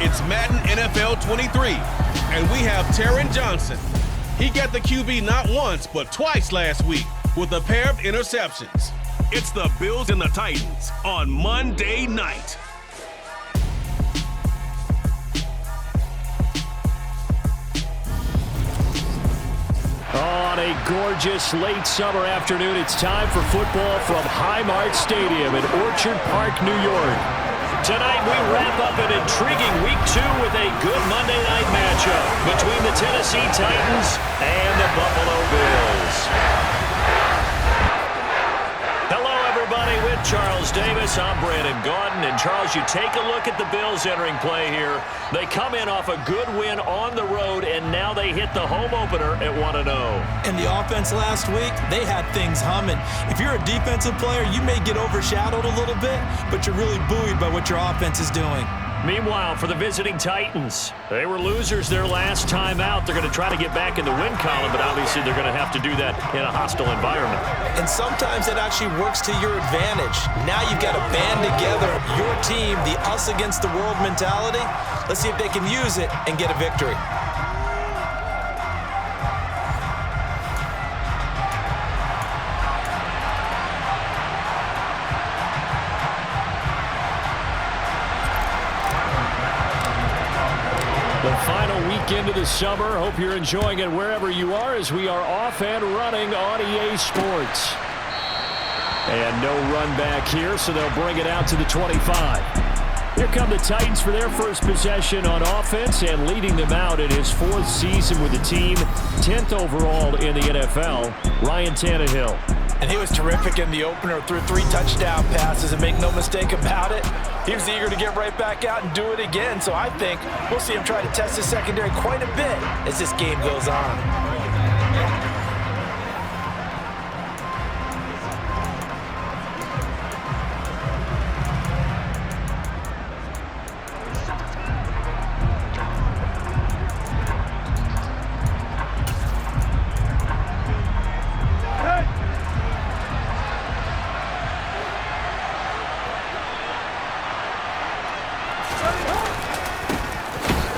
It's Madden NFL 23, and we have Taron Johnson. He got the QB not once, but twice last week with a pair of interceptions. It's the Bills and the Titans on Monday night. On a gorgeous late summer afternoon, it's time for football from Highmark Stadium in Orchard Park, New York. Tonight we wrap up an intriguing Week 2 with a good Monday night matchup between the Tennessee Titans and the Buffalo Bills. Hello, everybody, with Charles Davis. I'm Brandon Gaudin. And, Charles, you take a look at the Bills entering play here. They come in off a good win on the road, and now they hit the home opener at 1-0. And the offense last week, they had things humming. If you're a defensive player, you may get overshadowed a little bit, but you're really buoyed by what your offense is doing. Meanwhile, for the visiting Titans, they were losers their last time out. They're going to try to get back in the win column, but obviously they're going to have to do that in a hostile environment. And sometimes that actually works to your advantage. Now you've got to band together your team, the us against the world mentality. Let's see if they can use it and get a victory. The final weekend of the summer. Hope you're enjoying it wherever you are as we are off and running on EA Sports. And no run back here, so they'll bring it out to the 25. Here come the Titans for their first possession on offense, and leading them out in his 4th season with the team, 10th overall in the NFL, Ryan Tannehill. And he was terrific in the opener, threw 3 touchdown passes, and make no mistake about it, he was eager to get right back out and do it again. So I think we'll see him try to test his secondary quite a bit as this game goes on.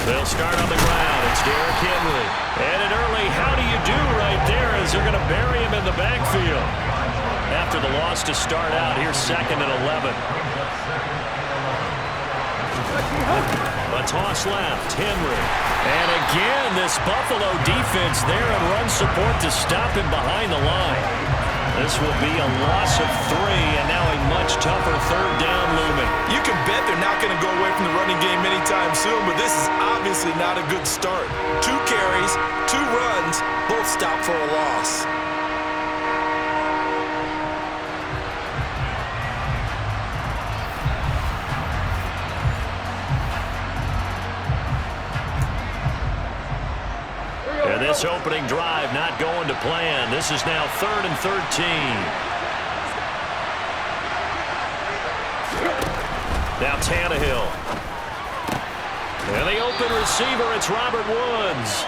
They'll start on the ground. It's Derrick Henry. And an early how do you do right there as they're going to bury him in the backfield. After the loss to start out, here's 2nd and 11. A toss left, Henry. And again, this Buffalo defense there and run support to stop him behind the line. This will be a loss of 3, and now a much tougher 3rd down looming. You can bet they're not going to go away from the running game anytime soon, but this is obviously not a good start. 2 carries, 2 runs, both stopped for a loss. And this opening drive not going to plan. This is now 3rd and 13. Now Tannehill. And the open receiver, it's Robert Woods.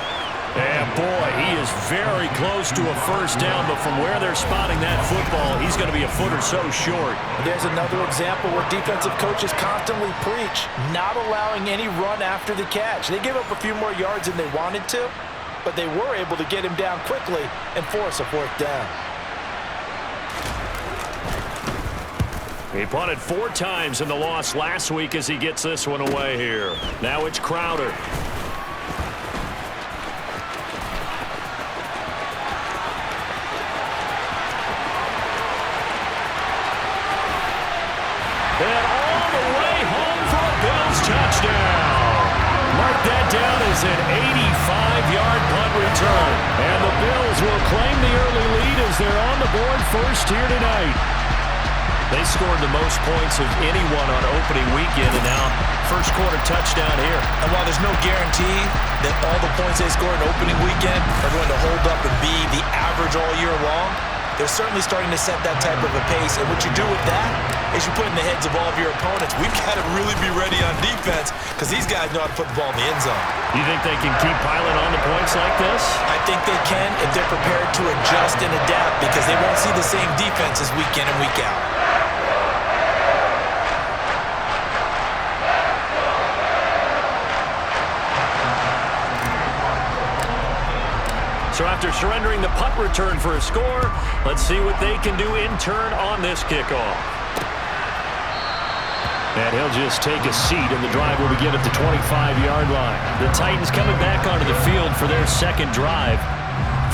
And boy, he is very close to a first down, but from where they're spotting that football, he's going to be a foot or so short. There's another example where defensive coaches constantly preach, not allowing any run after the catch. They gave up a few more yards than they wanted to, but they were able to get him down quickly and force a 4th down. He punted 4 times in the loss last week as he gets this one away here. Now it's Crowder. And all the way home for a Bills touchdown. Mark that down as an 85-yard punt return. And the Bills will claim the early lead as they're on the board first here tonight. They scored the most points of anyone on opening weekend, and now first quarter touchdown here. And while there's no guarantee that all the points they score in opening weekend are going to hold up and be the average all year long, they're certainly starting to set that type of a pace. And what you do with that is you put in the heads of all of your opponents, we've got to really be ready on defense because these guys know how to put the ball in the end zone. You think they can keep piling on the points like this? I think they can if they're prepared to adjust and adapt because they won't see the same defenses week in and week out. So after surrendering the punt return for a score, let's see what they can do in turn on this kickoff. And he'll just take a seat, and the drive will begin at the 25-yard line. The Titans coming back onto the field for their second drive.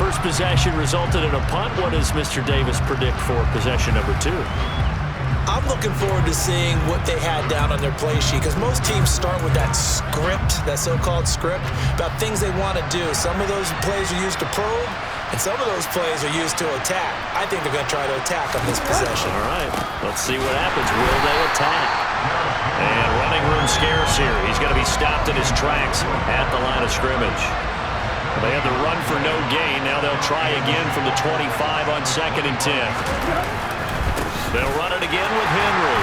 First possession resulted in a punt. What does Mr. Davis predict for possession number 2? I'm looking forward to seeing what they had down on their play sheet, because most teams start with that script, that so-called script, about things they want to do. Some of those plays are used to probe, and some of those plays are used to attack. I think they're going to try to attack on this possession. All right, let's see what happens. Will they attack? And running room scarce here. He's going to be stopped in his tracks at the line of scrimmage. They had the run for no gain. Now they'll try again from the 25 on 2nd and 10. They'll run it again with Henry.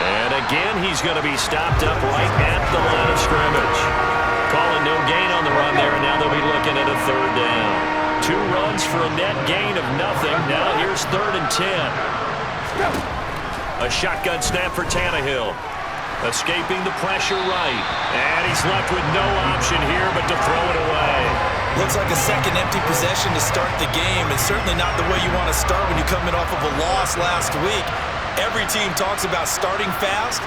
And again, he's going to be stopped up right at the line of scrimmage. Calling no gain on the run there, and now they'll be looking at a 3rd down. 2 runs for a net gain of nothing. Now here's 3rd and 10. A shotgun snap for Tannehill. Escaping the pressure right. And he's left with no option here but to throw it away. Looks like a second empty possession to start the game, and certainly not the way you want to start when you're coming off of a loss last week. Every team talks about starting fast.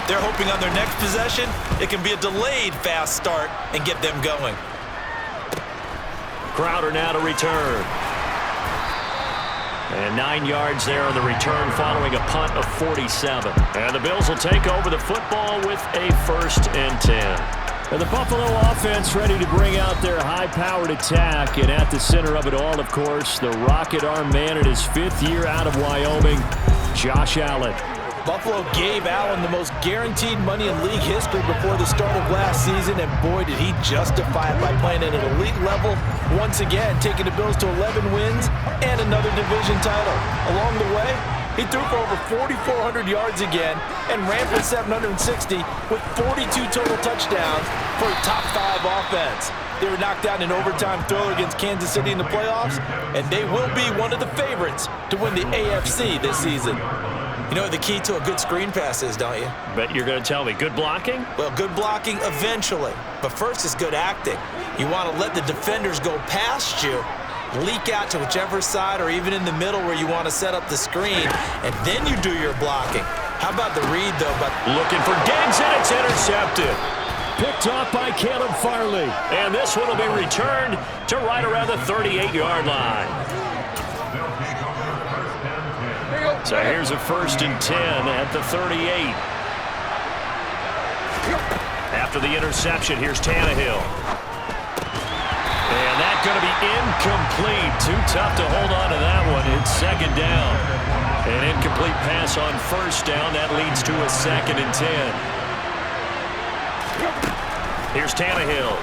They're hoping on their next possession it can be a delayed fast start and get them going. Crowder now to return. And 9 yards there on the return following a punt of 47. And the Bills will take over the football with a 1st and 10. And the Buffalo offense ready to bring out their high-powered attack. And at the center of it all, of course, the rocket arm man in his 5th year out of Wyoming, Josh Allen. Buffalo gave Allen the most guaranteed money in league history before the start of last season, and boy, did he justify it by playing at an elite level once again, taking the Bills to 11 wins and another division title. Along the way, he threw for over 4,400 yards again and ran for 760 with 42 total touchdowns for a top 5 offense. They were knocked out in an overtime thriller against Kansas City in the playoffs, and they will be one of the favorites to win the AFC this season. You know what the key to a good screen pass is, don't you? Bet you're going to tell me. Good blocking? Well, good blocking eventually. But first is good acting. You want to let the defenders go past you, leak out to whichever side or even in the middle where you want to set up the screen, and then you do your blocking. How about the read, though? Looking for Diggs, and it's intercepted. Picked off by Caleb Farley. And this one will be returned to right around the 38-yard line. So here's a 1st and 10 at the 38. After the interception, here's Tannehill. And that's going to be incomplete. Too tough to hold on to that one. It's 2nd down. An incomplete pass on 1st down. That leads to a 2nd and 10. Here's Tannehill.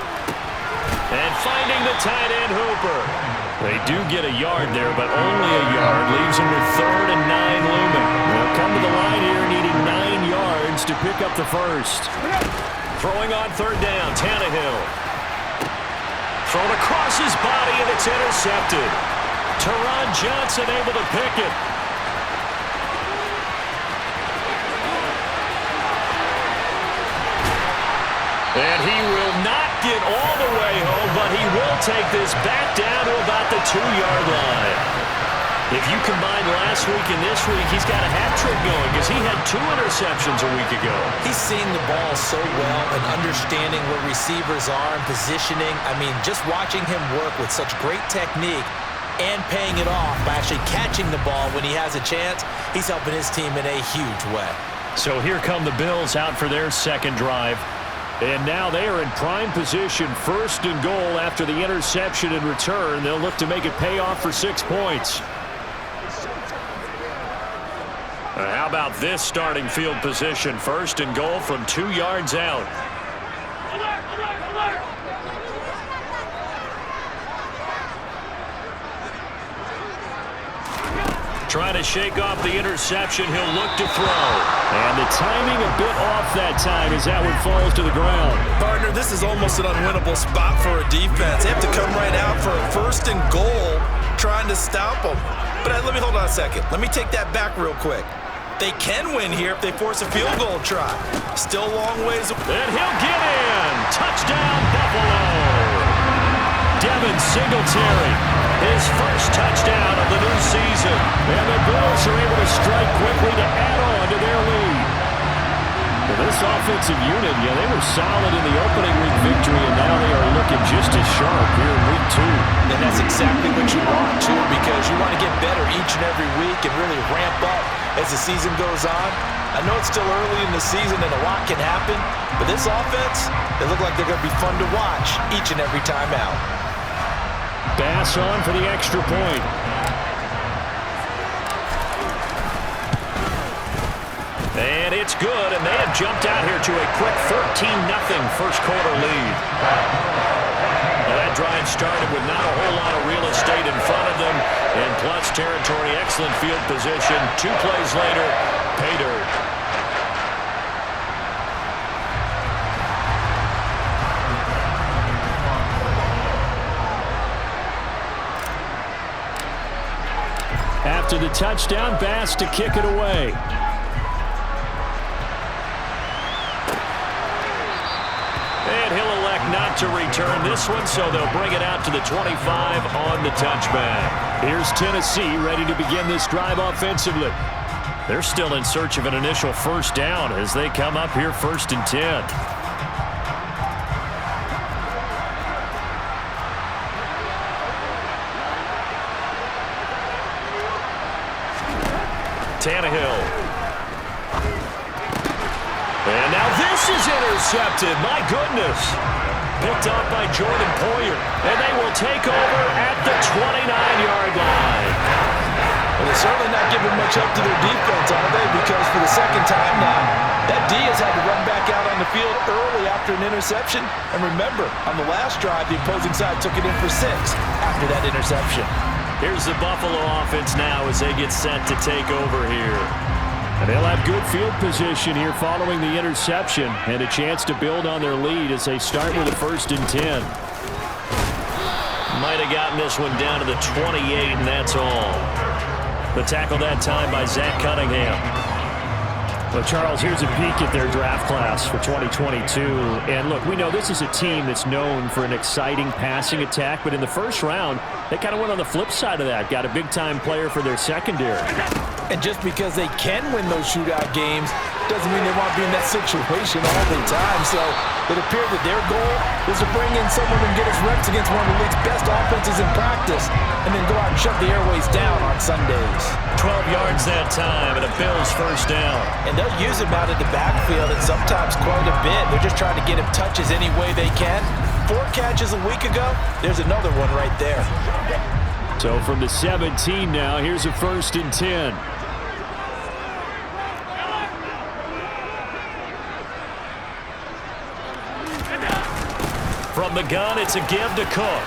And finding the tight end Hooper. They do get a yard there, but only a yard. Leaves them with 3rd and 9 looming. They'll come to the line here needing 9 yards to pick up the 1st. Throwing on 3rd down, Tannehill. Thrown across his body, and it's intercepted. Teron Johnson able to pick it. And he will not get all the way home, but he will take this back down to about the 2-yard line. If you combine last week and this week, he's got a hat trick going because he had 2 interceptions a week ago. He's seeing the ball so well and understanding where receivers are and positioning. I mean, just watching him work with such great technique and paying it off by actually catching the ball when he has a chance, he's helping his team in a huge way. So here come the Bills out for their 2nd drive. And now they are in prime position, 1st and goal after the interception and return. They'll look to make it pay off for 6 points. How about this starting field position? 1st and goal from 2 yards out. Trying to shake off the interception. He'll look to throw. And the timing a bit off that time as that one falls to the ground. Partner, this is almost an unwinnable spot for a defense. They have to come right out for a 1st and goal trying to stop them. But let me hold on a second. Let me take that back real quick. They can win here if they force a field goal try. Still a long ways. And he'll get in. Touchdown, Buffalo. Devin Singletary, his first touchdown of the new season. And the Bills are able to strike quickly to add on to their lead. Well, this offensive unit, they were solid in the opening week victory, and now they are looking just as sharp here in week 2. And that's exactly what you want, too, because you want to get better each and every week and really ramp up as the season goes on. I know it's still early in the season and a lot can happen, but this offense, they look like they're going to be fun to watch each and every time out. Bass on for the extra point. And it's good, and they have jumped out here to a quick 13-0 first quarter lead. Well, that drive started with not a whole lot of real estate in front of them, and plus territory, excellent field position. 2 plays later, pay dirt. After the touchdown, Bass to kick it away. And he'll elect not to return this one, so they'll bring it out to the 25 on the touchback. Here's Tennessee ready to begin this drive offensively. They're still in search of an initial first down as they come up here 1st and 10. Tannehill. And now this is intercepted. My goodness. Picked up by Jordan Poyer. And they will take over at the 29-yard line. Well, they're certainly not giving much up to their defense, are they? Because for the second time now, that D has had to run back out on the field early after an interception. And remember, on the last drive, the opposing side took it in for 6 after that interception. Here's the Buffalo offense now as they get set to take over here. And they'll have good field position here following the interception and a chance to build on their lead as they start with a 1st and 10. Might have gotten this one down to the 28, and that's all. The tackle that time by Zach Cunningham. Well, Charles, here's a peek at their draft class for 2022. And look, we know this is a team that's known for an exciting passing attack, but in the first round, they kind of went on the flip side of that. Got a big-time player for their secondary. And just because they can win those shootout games doesn't mean they want to be in that situation all the time. So it appeared that their goal was to bring in someone and get his reps against one of the league's best offenses in practice and then go out and shut the airways down on Sundays. 12 yards that time and a Bills first down. And they'll use him out of the backfield and sometimes quite a bit. They're just trying to get him touches any way they can. 4 catches a week ago, there's another one right there. So from the 17 now, here's a 1st and 10. From the gun, it's a give to Cook.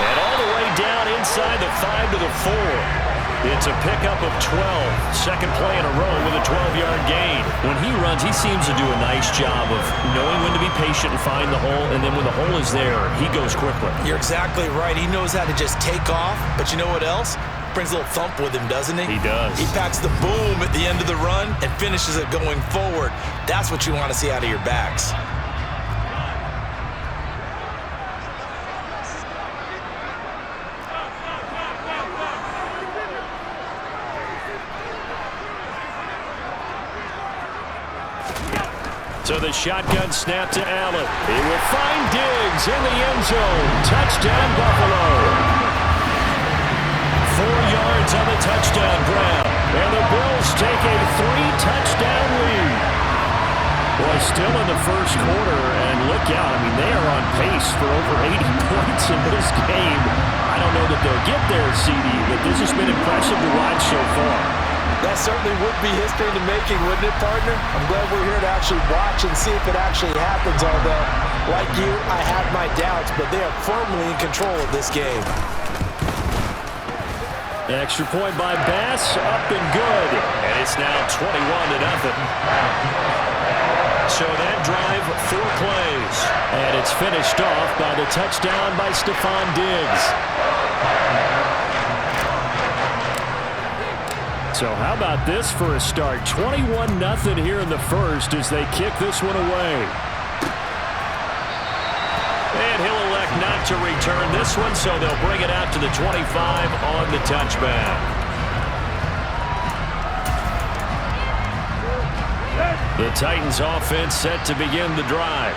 And all the way down inside the 5 to the 4. It's a pickup of 12. Second play in a row with a 12-yard gain. When he runs, he seems to do a nice job of knowing when to be patient and find the hole, and then when the hole is there, he goes quickly. You're exactly right. He knows how to just take off, but you know what else? Brings a little thump with him, doesn't he? He does. He packs the boom at the end of the run and finishes it going forward. That's what you want to see out of your backs. So the shotgun snap to Allen. He will find Diggs in the end zone. Touchdown, Buffalo. 4 yards on the touchdown grab. And the Bills take a 3-touchdown lead. Boy, still in the first quarter, and look out. I mean, they are on pace for over 80 points in this game. I don't know that they'll get there, CD, but this has been impressive to watch so far. That certainly would be history in the making, wouldn't it, partner? I'm glad we're here to actually watch and see if it actually happens, although, like you, I have my doubts, but they are firmly in control of this game. Extra point by Bass, up and good. And it's now 21-0. So that drive, 4 plays. And it's finished off by the touchdown by Stephon Diggs. So how about this for a start? 21-0 here in the first as they kick this one away. And he'll elect not back to return this one, so they'll bring it out to the 25 on the touchback. The Titans offense set to begin the drive.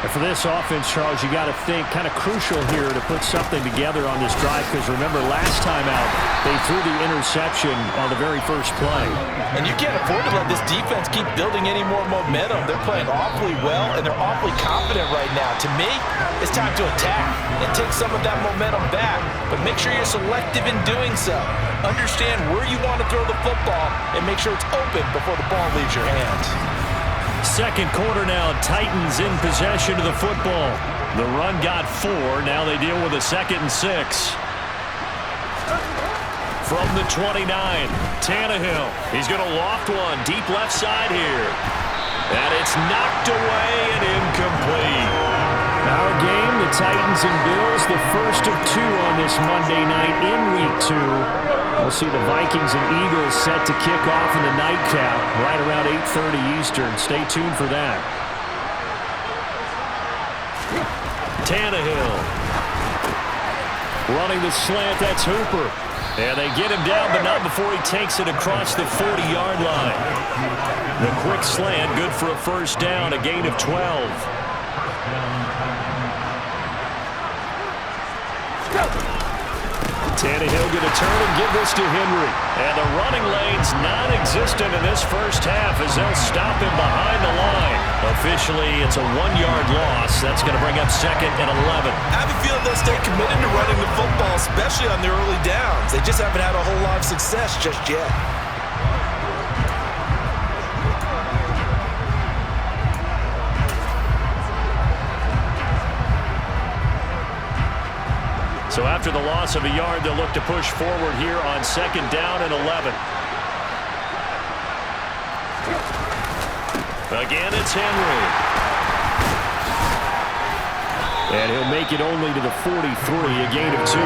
And for this offense, Charles, you got to think kind of crucial here to put something together on this drive, because remember last time out they threw the interception on the very first play. And you can't afford to let this defense keep building any more momentum. They're playing awfully well, and they're awfully confident right now. To me, it's time to attack and take some of that momentum back, but make sure you're selective in doing so. Understand where you want to throw the football and make sure it's open before the ball leaves your hands. Second quarter now, Titans in possession of the football. The run got 4. Now they deal with a 2nd and 6. From the 29, Tannehill. He's going to loft one deep left side here. And it's knocked away and incomplete. Our game, the Titans and Bills, the first of 2 on this Monday night in Week 2. We'll see the Vikings and Eagles set to kick off in the nightcap right around 8:30 Eastern. Stay tuned for that. Tannehill. Running the slant, that's Hooper. And they get him down, but not before he takes it across the 40-yard line. The quick slant, good for a first down, a gain of 12. Tannehill going to turn and give this to Henry. And the running lane's non-existent in this first half as they'll stop him behind the line. Officially, it's a 1-yard loss. That's going to bring up 2nd and 11. I have a feeling they'll stay committed to running the football, especially on the early downs. They just haven't had a whole lot of success just yet. So after the loss of a yard, they'll look to push forward here on 2nd down and 11. Again, it's Henry. And he'll make it only to the 43, a gain of 2.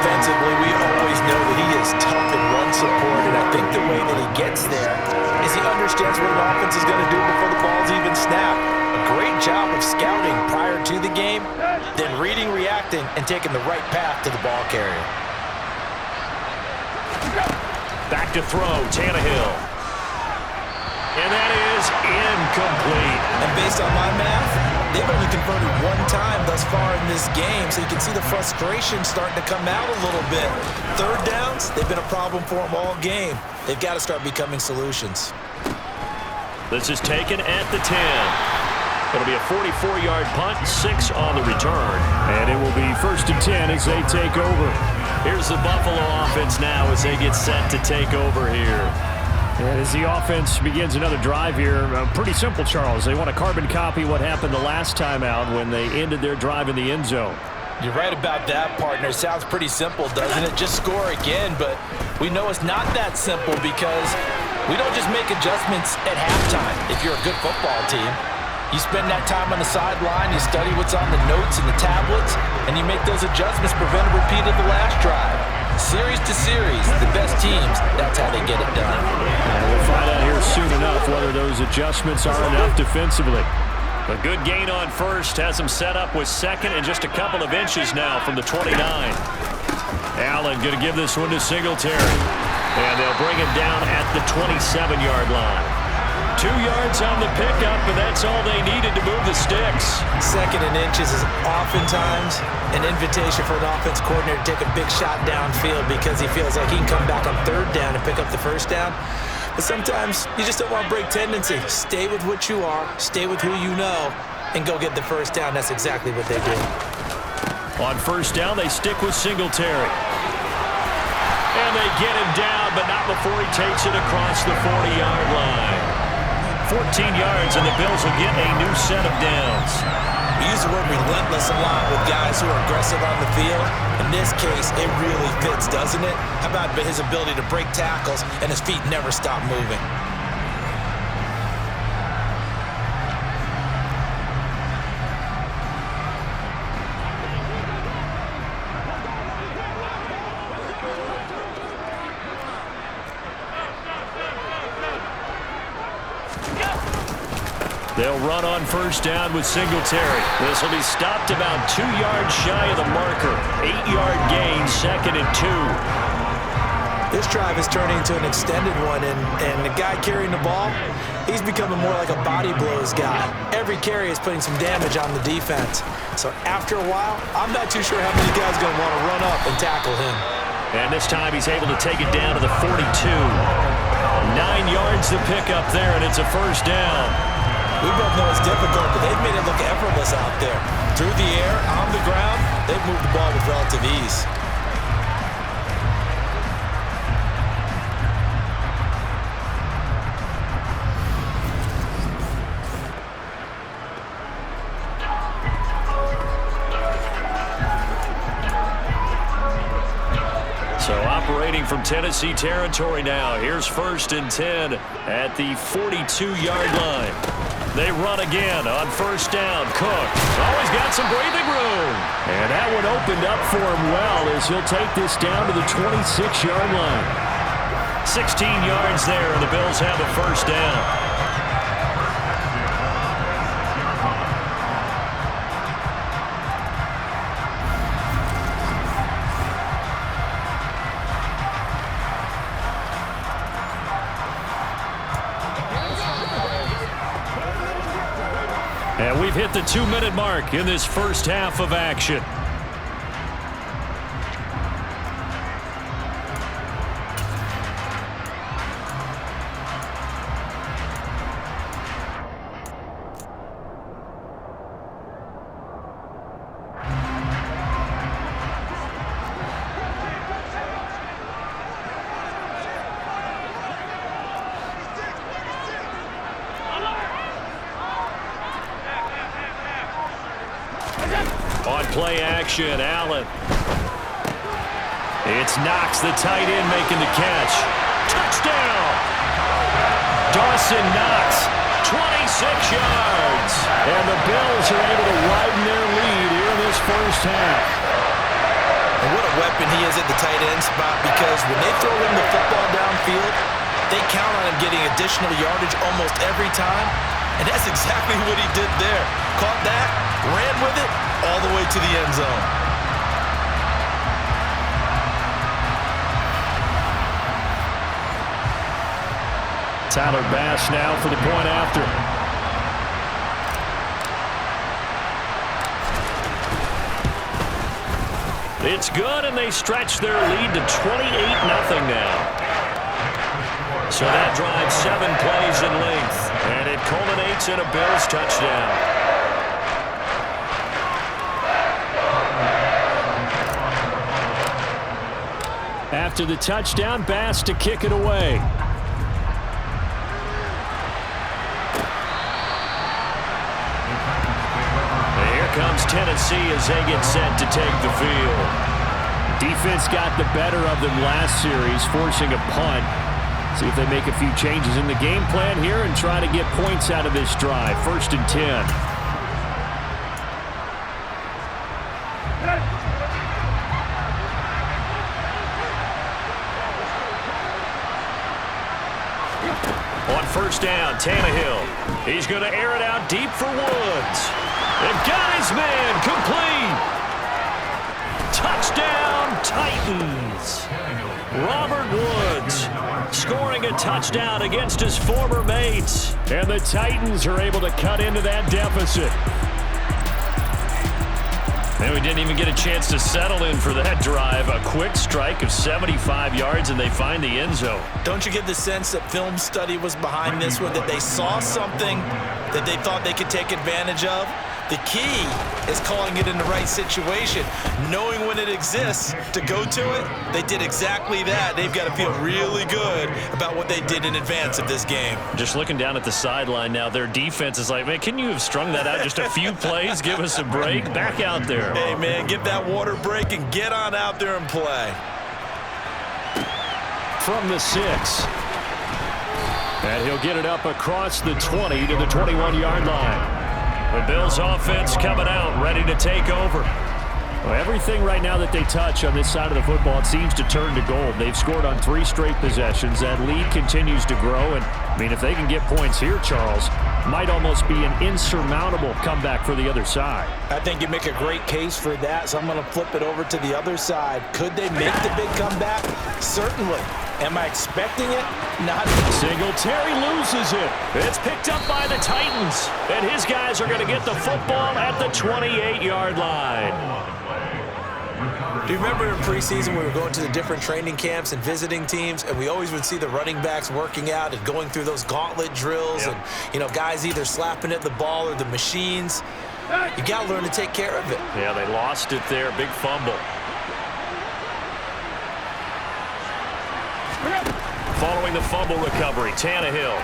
Defensively, we always know that he is tough in run support, and I think the way that he gets there is he understands what an offense is going to do before the ball's even snapped. A great job of scouting prior to the game, then reading, reacting, and taking the right path to the ball carrier. Back to throw, Tannehill. And that is incomplete. And based on my math, they've only converted 1 time thus far in this game, so you can see the frustration starting to come out a little bit. 3rd downs, they've been a problem for them all game. They've got to start becoming solutions. This is taken at the 10. It'll be a 44-yard punt, 6 on the return. And it will be 1st and 10 as they take over. Here's the Buffalo offense now as they get set to take over here. And as the offense begins another drive here, pretty simple, Charles. They want to carbon copy what happened the last time out when they ended their drive in the end zone. You're right about that, partner. Sounds pretty simple, doesn't it? Just score again, but we know it's not that simple because we don't just make adjustments at halftime if you're a good football team. You spend that time on the sideline, you study what's on the notes and the tablets, and you make those adjustments, prevent a repeat of the last drive. Series to series, the best teams, that's how they get it done. And we'll find out here soon enough whether those adjustments are enough defensively. A good gain on first has them set up with 2nd and just a couple of inches now from the 29. Allen going to give this one to Singletary. And they'll bring him down at the 27-yard line. 2 yards on the pickup, and that's all they needed to move the sticks. 2nd and inches is oftentimes an invitation for an offense coordinator to take a big shot downfield because he feels like he can come back on 3rd down and pick up the 1st down. But sometimes you just don't want to break tendency. Stay with what you are, stay with who you know, and go get the 1st down. That's exactly what they did. On 1st down, they stick with Singletary. And they get him down, but not before he takes it across the 40-yard line. 14 yards, and the Bills will get a new set of downs. We use the word relentless a lot with guys who are aggressive on the field. In this case, it really fits, doesn't it? How about his ability to break tackles and his feet never stop moving? They'll run on first down with Singletary. This will be stopped about 2 yards shy of the marker. 8-yard gain, 2nd and 2. This drive is turning into an extended one, and the guy carrying the ball, he's becoming more like a body blows guy. Every carry is putting some damage on the defense. So after a while, I'm not too sure how many guys are going to want to run up and tackle him. And this time he's able to take it down to the 42. 9 yards to pick up there, and it's a first down. We both know it's difficult, but they've made it look effortless out there. Through the air, on the ground, they've moved the ball with relative ease. So operating from Tennessee territory now. Here's 1st and 10 at the 42-yard line. They run again on first down. Cook always got some breathing room. And that one opened up for him well as he'll take this down to the 26-yard line. 16 yards there, and the Bills have a first down. And we've hit the 2-minute mark in this first half of action. On play action, Allen. It's Knox, the tight end, making the catch. Touchdown! Dawson Knox, 26 yards. And the Bills are able to widen their lead here in this first half. And what a weapon he is at the tight end spot, because when they throw him the football downfield, they count on him getting additional yardage almost every time. And that's exactly what he did there. Caught that, ran with it, all the way to the end zone. Tyler Bass now for the point after. It's good, and they stretch their lead to 28-0 now. So that drives 7 plays in length, and it culminates in a Bills touchdown. After the touchdown, Bass to kick it away. And here comes Tennessee as they get set to take the field. Defense got the better of them last series, forcing a punt. See if they make a few changes in the game plan here and try to get points out of this drive. 1st and 10. On first down, Tannehill. He's going to air it out deep for Woods. And got his man complete. Touchdown, Titans. Robert Woods scoring a touchdown against his former mates. And the Titans are able to cut into that deficit. And we didn't even get a chance to settle in for that drive. A quick strike of 75 yards, and they find the end zone. Don't you get the sense that film study was behind this one, that they saw something that they thought they could take advantage of? The key is calling it in the right situation, knowing when it exists to go to it. They did exactly that. They've got to feel really good about what they did in advance of this game. Just looking down at the sideline now, their defense is like, man, can you have strung that out just a few plays? Give us a break. Back out there. Hey, man, give that water break and get on out there and play. From the 6. And he'll get it up across the 20 to the 21-yard line. The Bills offense coming out, ready to take over. Well, everything right now that they touch on this side of the football, it seems to turn to gold. They've scored on 3 straight possessions. That lead continues to grow. And, I mean, if they can get points here, Charles, might almost be an insurmountable comeback for the other side. I think you make a great case for that, so I'm going to flip it over to the other side. Could they make the big comeback? Certainly. Am I expecting it? Not. Singletary loses it. It's picked up by the Titans. And his guys are going to get the football at the 28-yard line. Do you remember in preseason we were going to the different training camps and visiting teams, and we always would see the running backs working out and going through those gauntlet drills, and, you know, guys either slapping at the ball or the machines. You got to learn to take care of it. Yeah, they lost it there. Big fumble. Following the fumble recovery, Tannehill.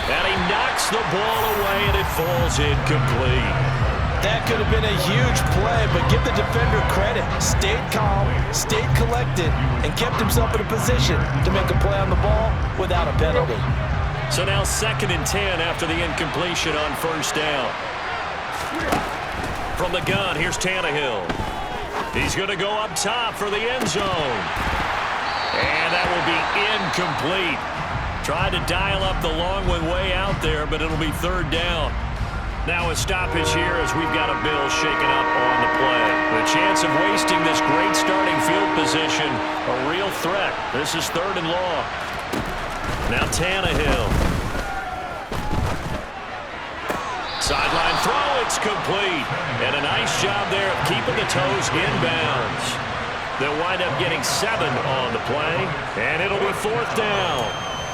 And he knocks the ball away, and it falls incomplete. That could have been a huge play, but give the defender credit. Stayed calm, stayed collected, and kept himself in a position to make a play on the ball without a penalty. So now 2nd and 10 after the incompletion on first down. From the gun, here's Tannehill. He's going to go up top for the end zone. And that will be incomplete. Tried to dial up the long one way out there, but it'll be 3rd down. Now a stoppage here as we've got a Bill shaken up on the play. The chance of wasting this great starting field position, a real threat. This is 3rd and long. Now Tannehill. Sideline throw, it's complete. And a nice job there of keeping the toes inbounds. They'll wind up getting 7 on the play, and it'll be 4th down.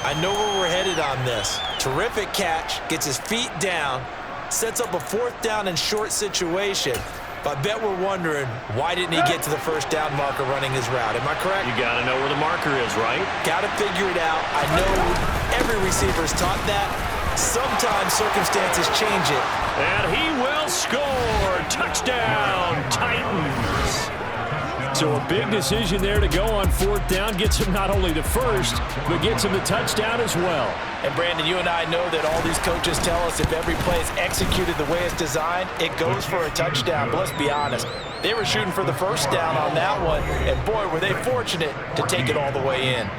I know where we're headed on this. Terrific catch, gets his feet down, sets up a 4th down and short situation. But I bet we're wondering, why didn't he get to the first down marker running his route? Am I correct? You got to know where the marker is, right? Got to figure it out. I know every receiver's taught that. Sometimes circumstances change it. And he will score. Touchdown, Titans. So a big decision there to go on 4th down. Gets him not only the first, but gets him the touchdown as well. And Brandon, you and I know that all these coaches tell us if every play is executed the way it's designed, it goes for a touchdown. But let's be honest, they were shooting for the first down on that one, and boy, were they fortunate to take it all the way in.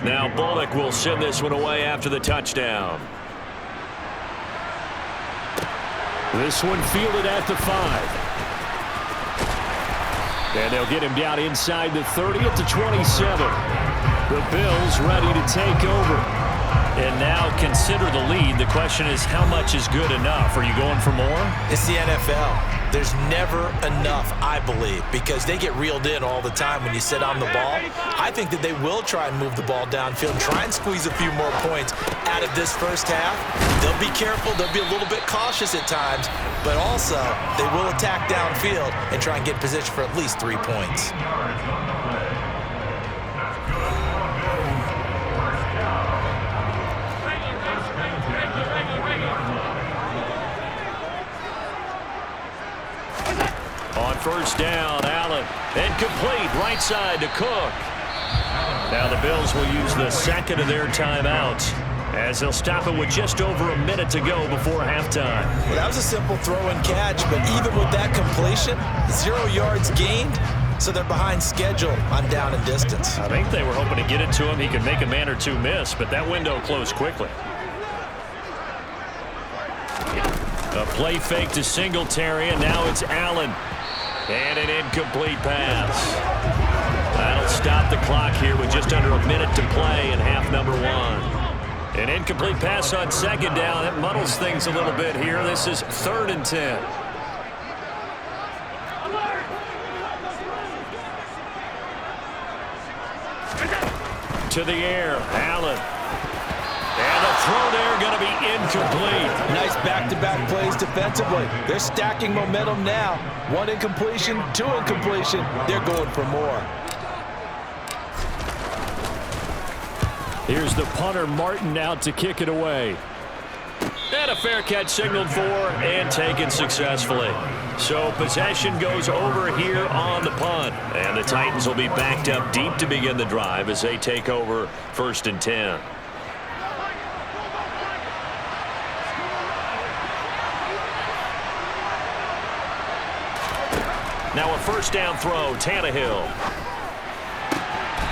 Now Bullock will send this one away after the touchdown. This one fielded at the 5. And they'll get him down inside the 30 at the 27. The Bills ready to take over. And now consider the lead. The question is, how much is good enough? Are you going for more? It's the NFL. There's never enough, I believe, because they get reeled in all the time when you sit on the ball. I think that they will try and move the ball downfield and try and squeeze a few more points out of this first half. They'll be careful. They'll be a little bit cautious at times, but also they will attack downfield and try and get in position for at least 3 points. On first down, Allen. Incomplete, right side to Cook. Now the Bills will use the 2nd of their timeouts as they'll stop it with just over a minute to go before halftime. Well, that was a simple throw and catch, but even with that completion, 0 yards gained, so they're behind schedule on down and distance. I think they were hoping to get it to him. He could make a man or two miss, but that window closed quickly. A play fake to Singletary, and now it's Allen. And an incomplete pass. That'll stop the clock here with just under a minute to play in half number 1. An incomplete pass on 2nd down. That muddles things a little bit here. This is 3rd and 10. To the air, Allen. And the throw there going to be incomplete. Nice back-to-back plays defensively. They're stacking momentum now. 1 incompletion, 2 incompletion. They're going for more. Here's the punter, Martin, out to kick it away. And a fair catch signaled for and taken successfully. So possession goes over here on the punt. And the Titans will be backed up deep to begin the drive as they take over 1st and 10. Now a first down throw, Tannehill.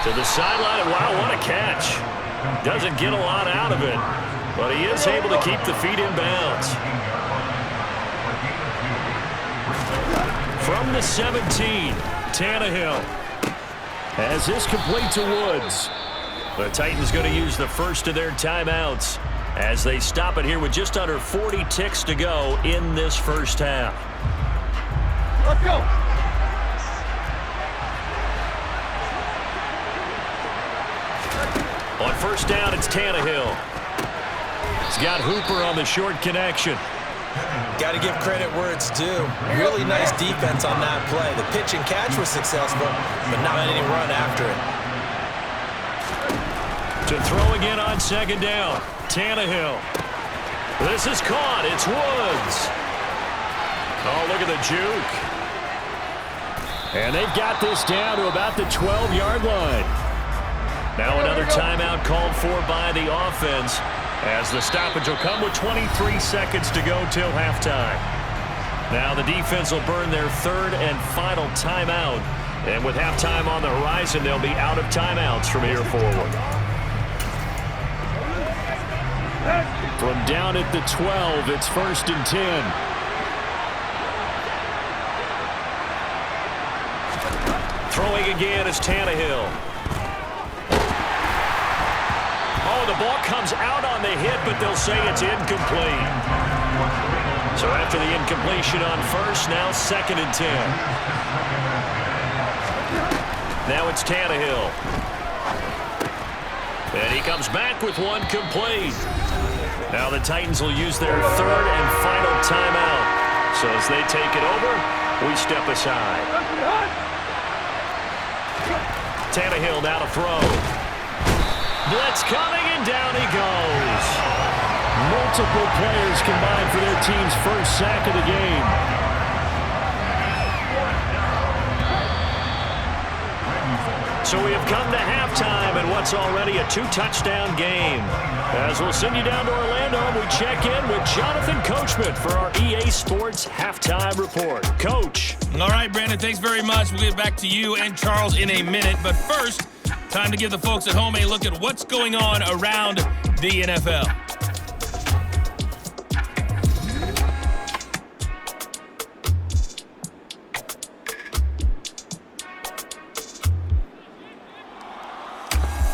To the sideline, wow, what a catch. Doesn't get a lot out of it, but he is able to keep the feet in bounds. From the 17, Tannehill has this complete to Woods. The Titans going to use the first of their timeouts as they stop it here with just under 40 ticks to go in this first half. Let's go. On first down, it's Tannehill. He's got Hooper on the short connection. Got to give credit where it's due. Really nice defense on that play. The pitch and catch was successful, but not any run after it. To throw again on second down, Tannehill. This is caught. It's Woods. Oh, look at the juke. And they've got this down to about the 12-yard line. Now another timeout called for by the offense as the stoppage will come with 23 seconds to go till halftime. Now the defense will burn their third and final timeout. And with halftime on the horizon, they'll be out of timeouts from here forward. From down at the 12, it's 1st and 10. Throwing again is Tannehill. Oh, the ball comes out on the hit, but they'll say it's incomplete. So after the incompletion on first, now 2nd and 10. Now it's Tannehill. And he comes back with one complete. Now the Titans will use their third and final timeout. So as they take it over, we step aside. Tannehill now to throw. Blitz coming, and down he goes. Multiple players combined for their team's first sack of the game. So we have come to halftime in what's already a 2-touchdown game. As we'll send you down to Orlando, we check in with Jonathan Coachman for our EA Sports Halftime Report. Coach. All right, Brandon, thanks very much. We'll get back to you and Charles in a minute. But first, time to give the folks at home a look at what's going on around the NFL.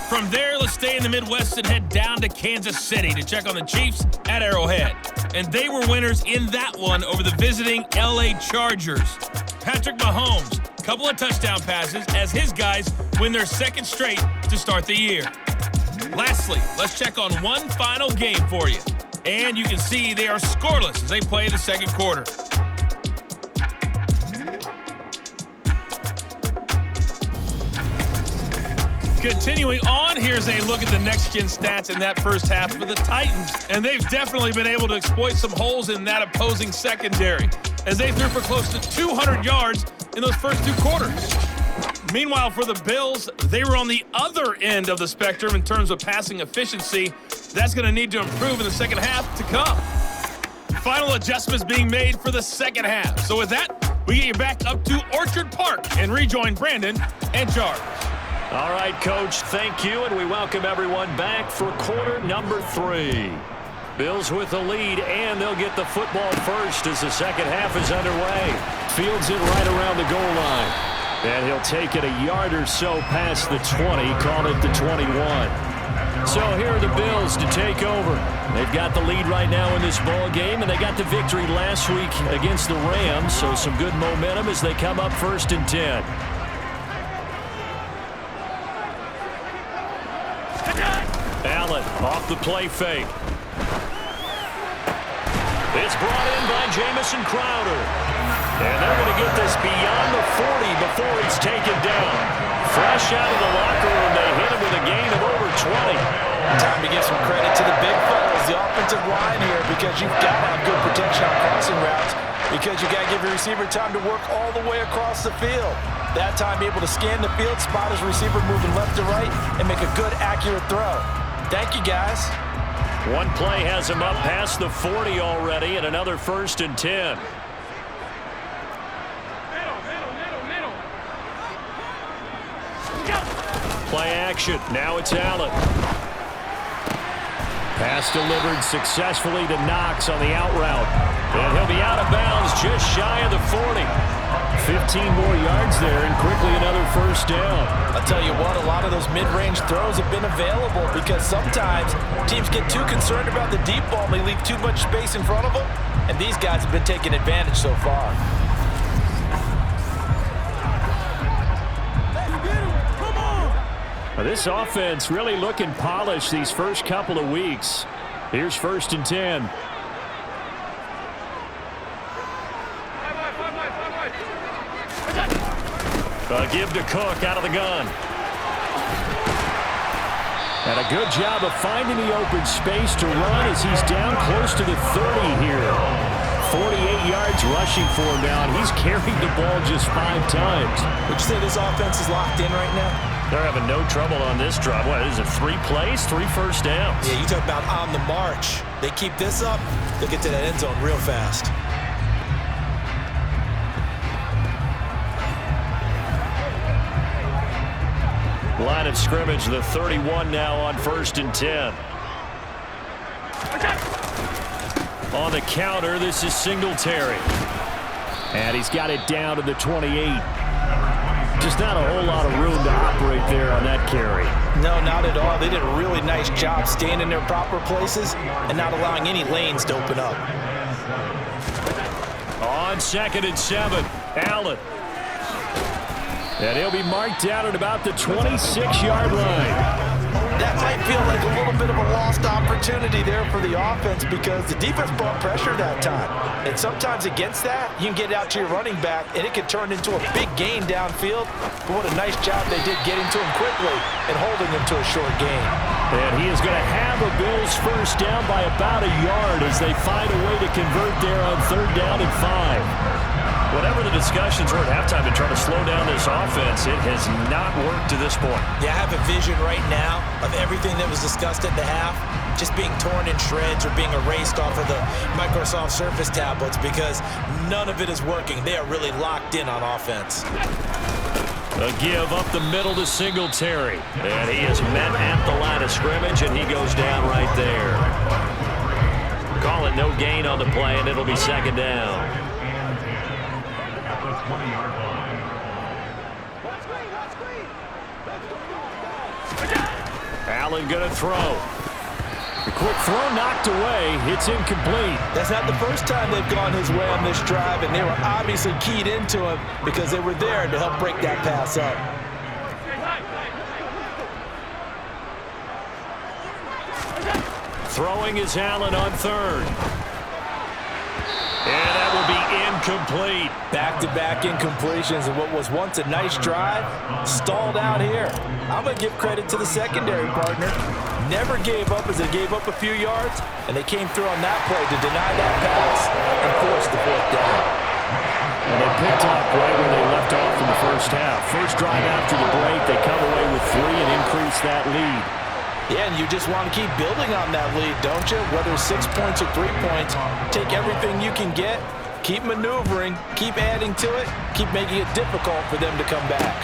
From there, let's stay in the Midwest and head down to Kansas City to check on the Chiefs at Arrowhead. And they were winners in that one over the visiting LA Chargers. Patrick Mahomes, couple of touchdown passes as his guys win their second straight to start the year. Lastly, let's check on one final game for you. And you can see they are scoreless as they play the second quarter. Continuing on, here's a look at the next-gen stats in that first half for the Titans. And they've definitely been able to exploit some holes in that opposing secondary as they threw for close to 200 yards in those first two quarters. Meanwhile, for the Bills, they were on the other end of the spectrum in terms of passing efficiency. That's going to need to improve in the second half to come. Final adjustments being made for the second half. So with that, we get you back up to Orchard Park and rejoin Brandon and Charles. All right, Coach, thank you, and we welcome everyone back for quarter number 3. Bills with the lead, and they'll get the football first as the second half is underway. Fields it right around the goal line, and he'll take it a yard or so past the 20, call it the 21. So here are the Bills to take over. They've got the lead right now in this ball game, and they got the victory last week against the Rams, so some good momentum as they come up 1st and 10. Allen off the play fake. It's brought in by Jamison Crowder. And they're going to get this beyond the 40 before he's taken down. Fresh out of the locker room, they hit him with a gain of over 20. Time to give some credit to the big fellas is the offensive line here, because you've got to have good protection on crossing routes, because you got to give your receiver time to work all the way across the field. That time, be able to scan the field, spot his receiver moving left to right, and make a good, accurate throw. Thank you, guys. One play has him up past the 40 already, and another 1st and 10. Play action. Now it's Allen. Pass delivered successfully to Knox on the out route. And he'll be out of bounds just shy of the 40. 15 more yards there, and quickly another 1st down. I'll tell you what, a lot of those mid-range throws have been available, because sometimes teams get too concerned about the deep ball and they leave too much space in front of them. And these guys have been taking advantage so far. Now, this offense really looking polished these first couple of weeks. Here's 1st and 10. Give to Cook out of the gun. And a good job of finding the open space to run as he's down close to the 30 here. 48 yards rushing for him now, and he's carried the ball just 5 times. Would you say this offense is locked in right now? They're having no trouble on this drive. What is it, 3 plays, 3 first downs? Yeah, you talk about on the march. They keep this up, they'll get to that end zone real fast. Line of scrimmage, the 31 now on 1st and 10. On the counter, this is Singletary. And he's got it down to the 28. Just not a whole lot of room to operate there on that carry. No, not at all. They did a really nice job staying in their proper places and not allowing any lanes to open up. On 2nd and 7, Allen. And he'll be marked down at about the 26-yard line. That might feel like a little bit of a lost opportunity there for the offense, because the defense brought pressure that time. And sometimes against that, you can get out to your running back, and it can turn into a big gain downfield. But what a nice job they did getting to him quickly and holding him to a short gain. And he is going to have a Bills 1st down by about a yard as they find a way to convert there on 3rd down and 5. Whatever the discussions were at halftime to try to slow down this offense, it has not worked to this point. Yeah, I have a vision right now of everything that was discussed at the half just being torn in shreds or being erased off of the Microsoft Surface tablets, because none of it is working. They are really locked in on offense. A give up the middle to Singletary. And he is met at the line of scrimmage, and he goes down right there. Call it no gain on the play, and it'll be 2nd down. Allen going to throw. The quick throw knocked away. It's incomplete. That's not the first time they've gone his way on this drive, and they were obviously keyed into him because they were there to help break that pass up. Throwing is Allen on 3rd. And that will be incomplete. Back-to-back incompletions, and what was once a nice drive stalled out here. I'm going to give credit to the secondary partner. Never gave up as they gave up a few yards, and they came through on that play to deny that pass and force the 4th down. And they picked up right where they left off in the 1st half. First drive after the break, they come away with 3 and increase that lead. Yeah, and you just want to keep building on that lead, don't you? Whether it's 6 points or 3 points, take everything you can get, keep maneuvering, keep adding to it, keep making it difficult for them to come back.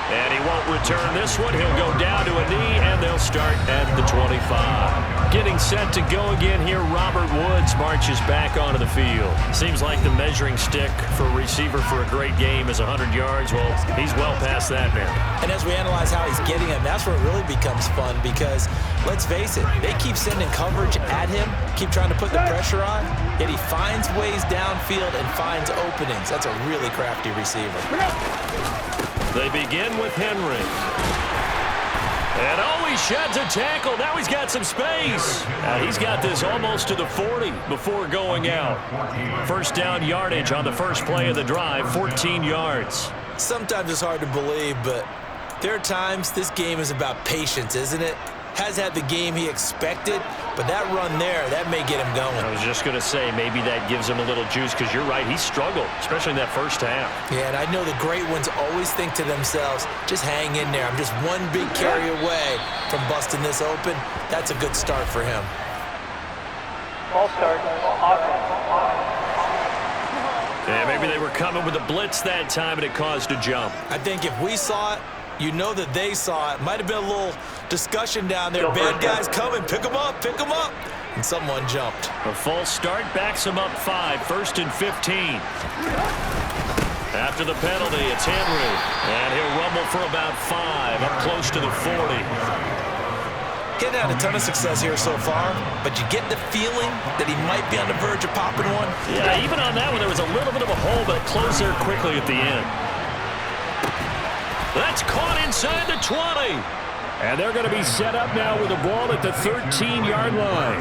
And he won't return this one. He'll go down to a knee, and they'll start at the 25. Getting set to go again here, Robert Woods marches back onto the field. Seems like the measuring stick for a receiver for a great game is 100 yards. Well, he's well past that now. And as we analyze how he's getting them, that's where it really becomes fun, because, let's face it, they keep sending coverage at him, keep trying to put the pressure on, yet he finds ways downfield and finds openings. That's a really crafty receiver. They begin with Henry. And oh, he sheds a tackle. Now he's got some space. He's got this almost to the 40 before going out. 1st down yardage on the first play of the drive, 14 yards. Sometimes it's hard to believe, but there are times this game is about patience, isn't it? has had the game he expected, but that run there, that may get him going. I was just going to say, maybe that gives him a little juice, because you're right, he struggled, especially in that first half. Yeah, and I know the great ones always think to themselves, just hang in there. I'm just one big carry away from busting this open. That's a good start for him. Ball start. Offense. Yeah, maybe they were coming with a blitz that time, and it caused a jump. I think if we saw it, you know that they saw it. Might have been a little discussion down there. Bad guys coming. Pick them up. Pick them up. And someone jumped. A false start backs him up 5. 1st and 15. After the penalty, it's Henry. And he'll rumble for about 5, up close to the 40. Getting had a ton of success here so far, but you get the feeling that he might be on the verge of popping one. Yeah, even on that one, there was a little bit of a hole, but it closed there quickly at the end. That's caught inside the 20. And they're going to be set up now with the ball at the 13-yard line.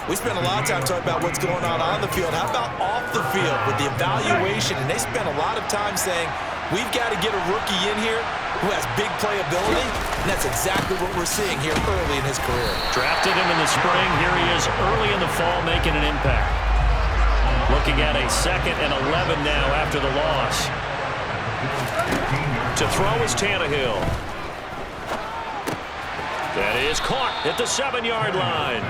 We spent a lot of time talking about what's going on the field. How about off the field with the evaluation? And they spent a lot of time saying, we've got to get a rookie in here who has big playability, and that's exactly what we're seeing here early in his career. Drafted him in the spring. Here he is early in the fall making an impact. Looking at a 2nd and 11 now after the loss. To throw is Tannehill. That is caught at the 7-yard line.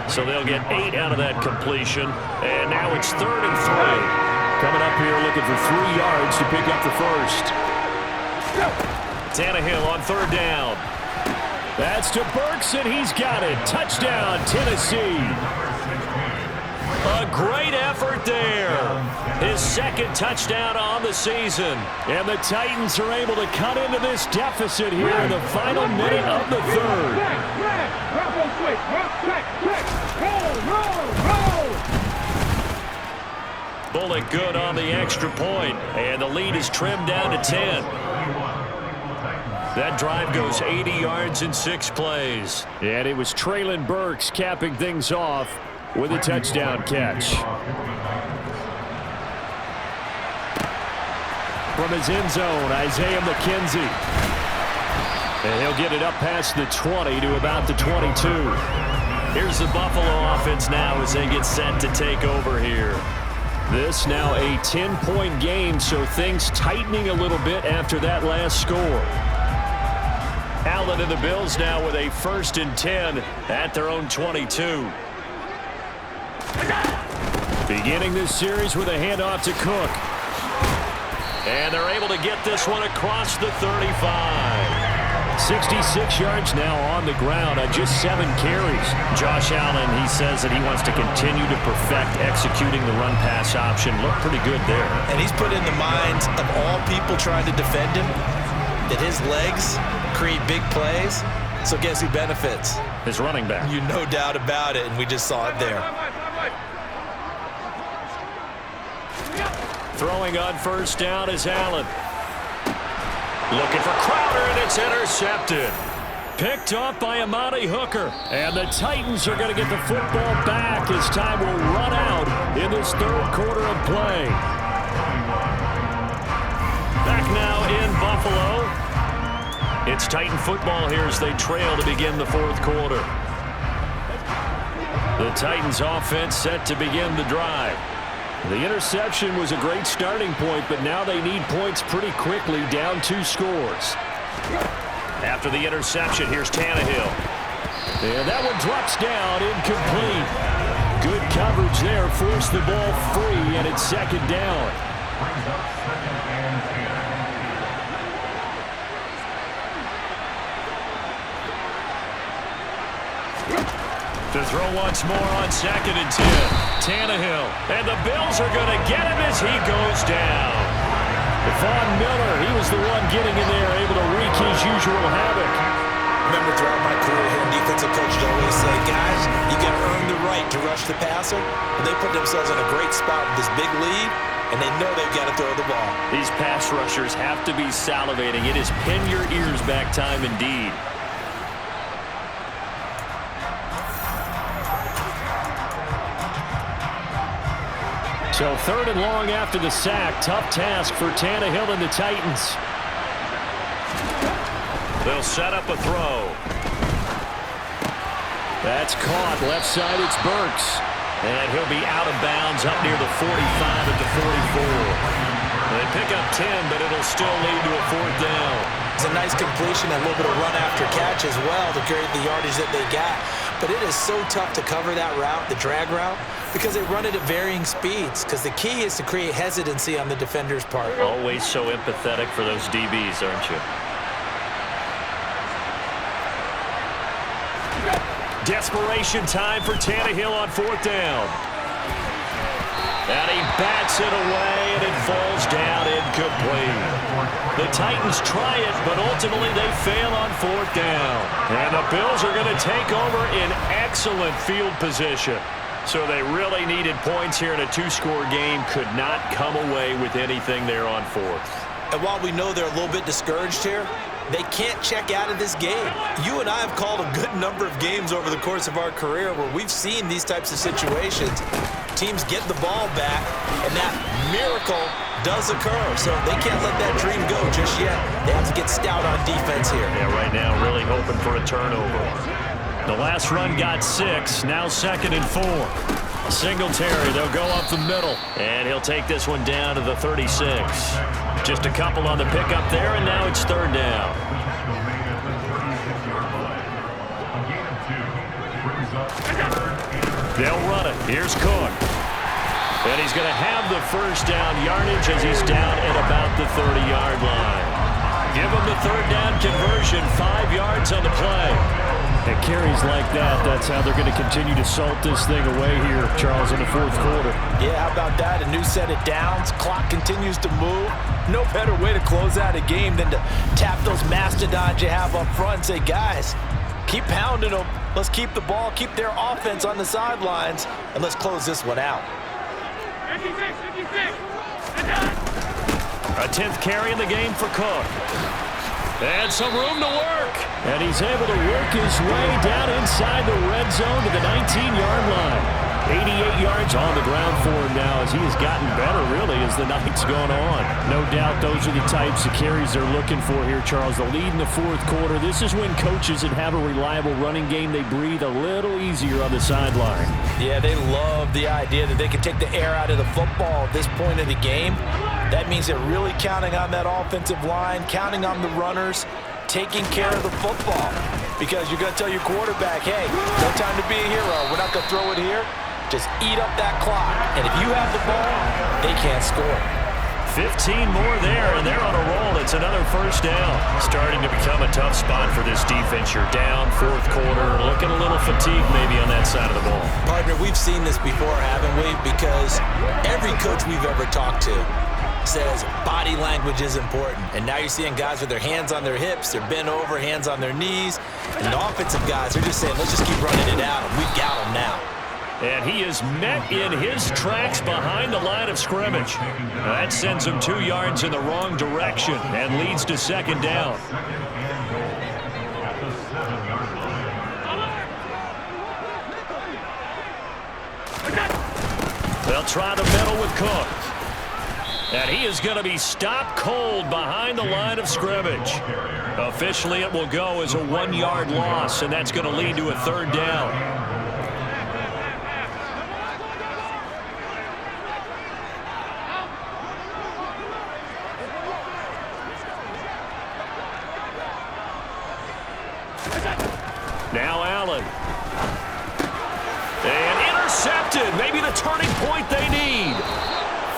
So they'll get 8 out of that completion. And now it's 3rd and 3. Coming up here looking for 3 yards to pick up the first. Tannehill on 3rd down. That's to Burks, and he's got it. Touchdown, Tennessee. A great effort there. His 2nd touchdown on the season. And the Titans are able to cut into this deficit here in the final minute of the 3rd. Bullock good on the extra point, and the lead is trimmed down to 10. That drive goes 80 yards in 6 plays. And it was Traylon Burks capping things off with a touchdown catch. From his end zone, Isaiah McKenzie. And he'll get it up past the 20 to about the 22. Here's the Buffalo offense now as they get set to take over here. This now a 10-point game, so things tightening a little bit after that last score. Allen and the Bills now with a 1st and 10 at their own 22. Beginning this series with a handoff to Cook. And they're able to get this one across the 35. 66 yards now on the ground on just 7 carries. Josh Allen, he says that he wants to continue to perfect executing the run-pass option. Looked pretty good there. And he's put in the minds of all people trying to defend him that his legs create big plays. So guess who benefits? His running back. You no doubt about it, and we just saw it there. Throwing on 1st down is Allen. Looking for Crowder, and it's intercepted. Picked off by Amani Hooker. And the Titans are going to get the football back as time will run out in this 3rd quarter of play. Back now in Buffalo. It's Titan football here as they trail to begin the 4th quarter. The Titans offense set to begin the drive. The interception was a great starting point, but now they need points pretty quickly, down 2 scores. After the interception, here's Tannehill. And that one drops down, incomplete. Good coverage there, forced the ball free, and it's 2nd down. To throw once more on 2nd and 10. Tannehill. And the Bills are going to get him as he goes down. Von Miller, he was the one getting in there, able to wreak his usual havoc. Remember throughout my career here, defensive coaches always say, guys, you got to earn the right to rush the passer. And they put themselves in a great spot with this big lead, and they know they've got to throw the ball. These pass rushers have to be salivating. It is pin your ears back time indeed. So 3rd and long after the sack. Tough task for Tannehill and the Titans. They'll set up a throw. That's caught. Left side, it's Burks. And he'll be out of bounds up near the 45 at the 44. They pick up 10, but it'll still lead to a 4th down. It's a nice completion and a little bit of run after catch as well to create the yardage that they got. But it is so tough to cover that route, the drag route, because they run it at varying speeds. Because the key is to create hesitancy on the defender's part. Always so empathetic for those DBs, aren't you? Desperation time for Tannehill on 4th down. And he bats it away, and it falls down incomplete. The Titans try it, but ultimately they fail on 4th down. And the Bills are going to take over in excellent field position. So they really needed points here in a 2-score game. Could not come away with anything there on 4th. And while we know they're a little bit discouraged here, they can't check out of this game. You and I have called a good number of games over the course of our career where we've seen these types of situations. Teams get the ball back, and that miracle does occur. So they can't let that dream go just yet. They have to get stout on defense here. Yeah, right now really hoping for a turnover. The last run got 6, now 2nd and 4. Singletary, they'll go up the middle, and he'll take this one down to the 36. Just a couple on the pickup there, and now it's 3rd down. They'll run it. Here's Cook. And he's going to have the 1st down yardage as he's down at about the 30-yard line. Give him the 3rd down conversion, 5 yards on the play. It carries like that. That's how they're going to continue to salt this thing away here, Charles, in the 4th quarter. Yeah, how about that? A new set of downs. Clock continues to move. No better way to close out a game than to tap those mastodons you have up front and say, guys, keep pounding them. Let's keep the ball, keep their offense on the sidelines, and let's close this one out. 56. A 10th carry in the game for Cook. And some room to work. And he's able to work his way down inside the red zone to the 19-yard line. 88 yards on the ground for him now as he has gotten better, really, as the night's gone on. No doubt those are the types of carries they're looking for here, Charles. The lead in the 4th quarter. This is when coaches that have a reliable running game, they breathe a little easier on the sideline. Yeah, they love the idea that they can take the air out of the football at this point of the game. That means they're really counting on that offensive line, counting on the runners, taking care of the football. Because you're going to tell your quarterback, hey, no time to be a hero. We're not going to throw it here. Just eat up that clock. And if you have the ball, they can't score. 15 more there, and they're on a roll. It's another 1st down. Starting to become a tough spot for this defense. You're down 4th quarter, looking a little fatigued maybe on that side of the ball. Partner, we've seen this before, haven't we? Because every coach we've ever talked to says body language is important. And now you're seeing guys with their hands on their hips, they're bent over, hands on their knees. And the offensive guys are just saying, let's just keep running it out, and we've got them now. And he is met in his tracks behind the line of scrimmage. That sends him 2 yards in the wrong direction and leads to 2nd down. They'll try the middle with Cook. And he is going to be stopped cold behind the line of scrimmage. Officially, it will go as a 1-yard loss, and that's going to lead to a 3rd down. Now Allen. And intercepted. Maybe the turning point they need.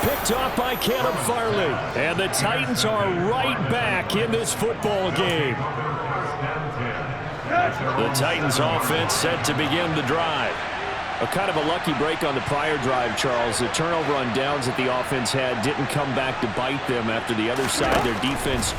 Picked off by Caleb Farley. And the Titans are right back in this football game. The Titans offense set to begin the drive. A kind of a lucky break on the prior drive, Charles. The turnover on downs that the offense had didn't come back to bite them after the other side. Their defense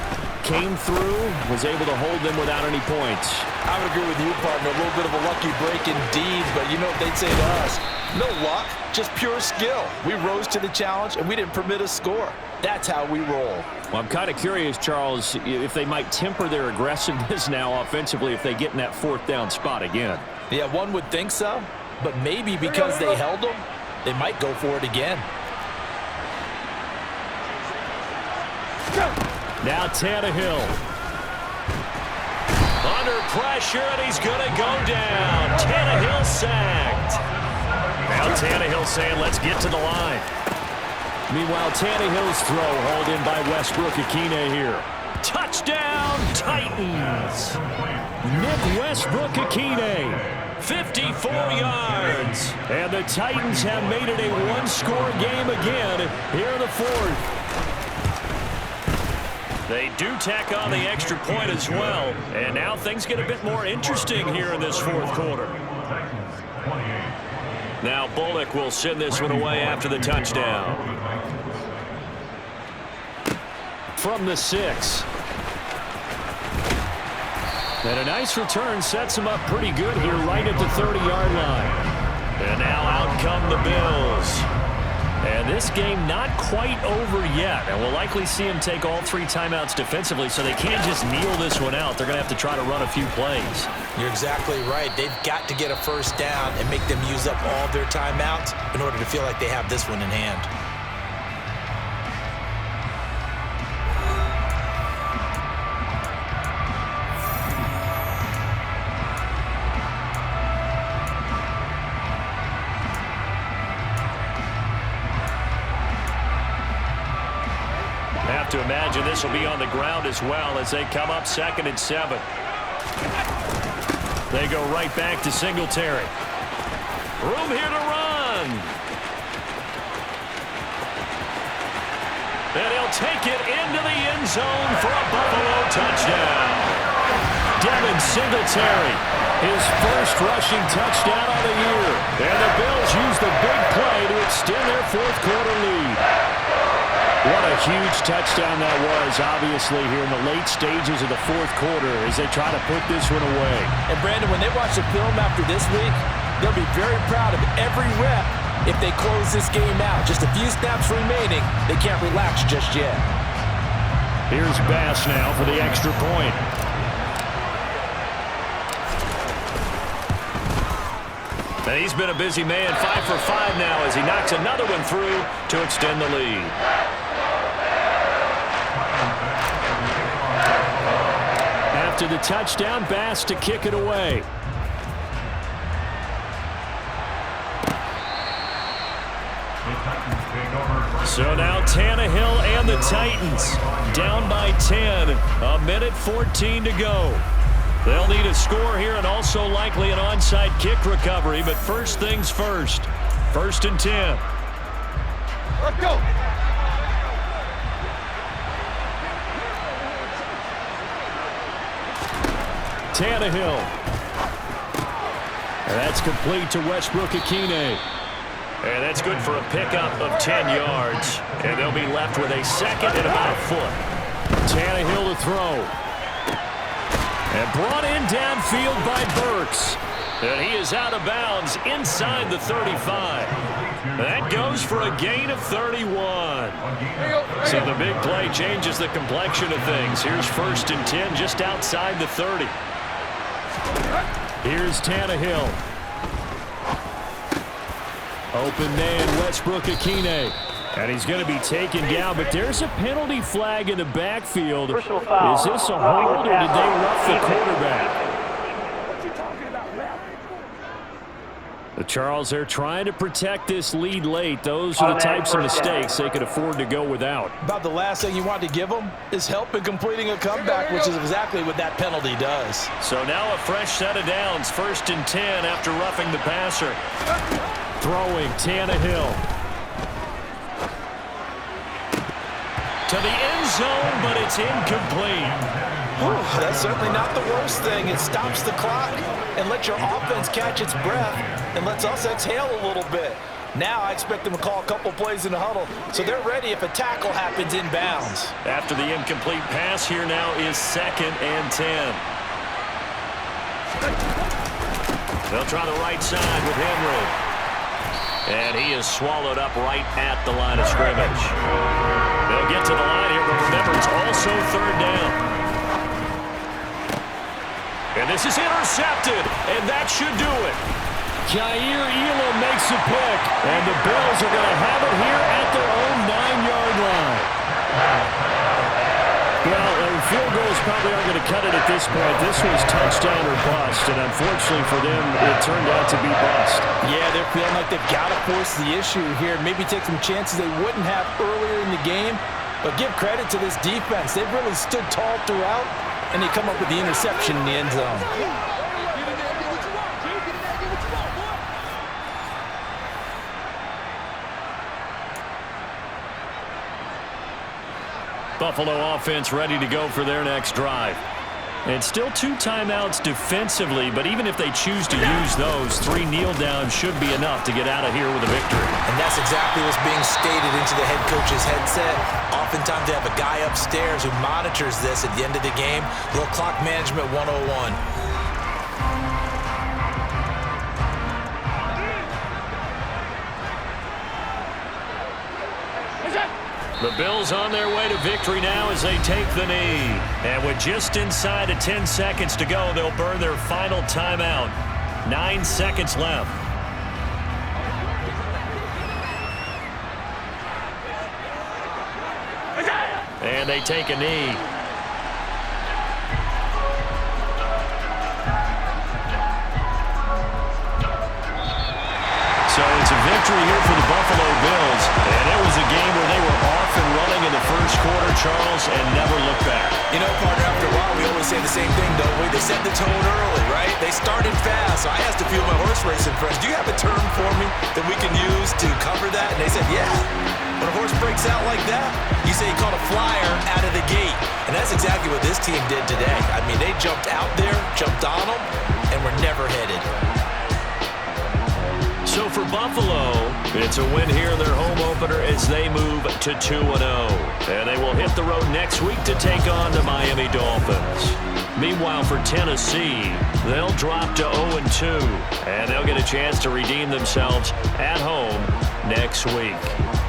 came through, was able to hold them without any points. I would agree with you, partner. A little bit of a lucky break indeed, but you know what they'd say to us? No luck, just pure skill. We rose to the challenge, and we didn't permit a score. That's how we roll. Well, I'm kind of curious, Charles, if they might temper their aggressiveness now offensively if they get in that 4th down spot again. Yeah, one would think so, but maybe because they held them, they might go for it again. Now Tannehill. On under pressure, and he's going to go down. Tannehill sacked. Now Tannehill saying, let's get to the line. Meanwhile, Tannehill's throw hauled in by Westbrook-Ikhine here. Touchdown, Titans. Nick Westbrook-Ikhine, 54 yards. And the Titans have made it a one-score game again here in the fourth. They do tack on the extra point as well. And now things get a bit more interesting here in this fourth quarter. Now Bullock will send this one away after the touchdown. From the 6. And a nice return sets him up pretty good here right at the 30-yard line. And now out come the Bills. And this game not quite over yet. And we'll likely see him take all 3 timeouts defensively, so they can't just kneel this one out. They're going to have to try to run a few plays. You're exactly right. They've got to get a first down and make them use up all their timeouts in order to feel like they have this one in hand. To imagine this will be on the ground as well as they come up 2nd and 7. They go right back to Singletary. Room here to run. And he'll take it into the end zone for a Buffalo touchdown. Devin Singletary, his first rushing touchdown of the year. And the Bills use the big play to extend their fourth quarter lead. What a huge touchdown that was, obviously, here in the late stages of the fourth quarter as they try to put this one away. And, Brandon, when they watch the film after this week, they'll be very proud of every rep if they close this game out. Just a few snaps remaining. They can't relax just yet. Here's Bass now for the extra point. And he's been a busy man, 5 for 5 now as he knocks another one through to extend the lead. After the touchdown, Bass to kick it away. So now Tannehill and the Titans down by 10. A minute 14 to go. They'll need a score here and also likely an onside kick recovery, but first things first. 1st and 10. Let's go. Tannehill. And that's complete to Westbrook-Ikhine. And that's good for a pickup of 10 yards. And they'll be left with a 2nd and about a foot. Tannehill to throw. And brought in downfield by Burks. And he is out of bounds inside the 35. That goes for a gain of 31. So the big play changes the complexion of things. Here's 1st and 10 just outside the 30. Here's Tannehill. Open man, Westbrook-Ikhine. And he's going to be taken down, but there's a penalty flag in the backfield. Is this a hold, or did they rough the quarterback? The Charles, they're trying to protect this lead late. Those are the types of mistakes they could afford to go without. About the last thing you want to give them is help in completing a comeback, which is exactly what that penalty does. So now a fresh set of downs, 1st and 10 after roughing the passer. Throwing Tannehill. To the end zone, but it's incomplete. That's certainly not the worst thing. It stops the clock and lets your offense catch its breath and lets us exhale a little bit. Now I expect them to call a couple plays in the huddle, so they're ready if a tackle happens inbounds. After the incomplete pass, here now is 2nd and 10. They'll try the right side with Henry. And he is swallowed up right at the line of scrimmage. They'll get to the line here, but remember, it's also 3rd down. And this is intercepted, and that should do it. Jair Elam makes a pick, and the Bills are going to have it here at their own 9-yard line. Well, a field goal is probably aren't going to cut it at this point. This was touchdown or bust, and unfortunately for them, it turned out to be bust. Yeah, they're feeling like they've got to force the issue here. Maybe take some chances they wouldn't have earlier in the game. But give credit to this defense. They've really stood tall throughout, and they come up with the interception in the end zone. Buffalo offense ready to go for their next drive. And still 2 timeouts defensively, but even if they choose to use those, 3 kneel downs should be enough to get out of here with a victory. And that's exactly what's being stated into the head coach's headset. Oftentimes they have a guy upstairs who monitors this at the end of the game. Little clock management 101. The Bills on their way to victory now as they take the knee. And with just inside of 10 seconds to go, they'll burn their final timeout. 9 seconds left. And they take a knee. So it's a victory here for the Buffalo Bills. And it was a game where they were off and running in the first quarter, Charles, and never looked back. You know, partner, after a while, we always say the same thing, don't we? They set the tone early, right? They started fast. So I asked a few of my horse racing friends, do you have a term for me that we can use to cover that? And they said, yeah. When a horse breaks out like that, you say he caught a flyer out of the gate. And that's exactly what this team did today. I mean, they jumped out there, jumped on them, and were never headed. So for Buffalo, it's a win here in their home opener as they move to 2-0. And they will hit the road next week to take on the Miami Dolphins. Meanwhile, for Tennessee, they'll drop to 0-2. And they'll get a chance to redeem themselves at home next week.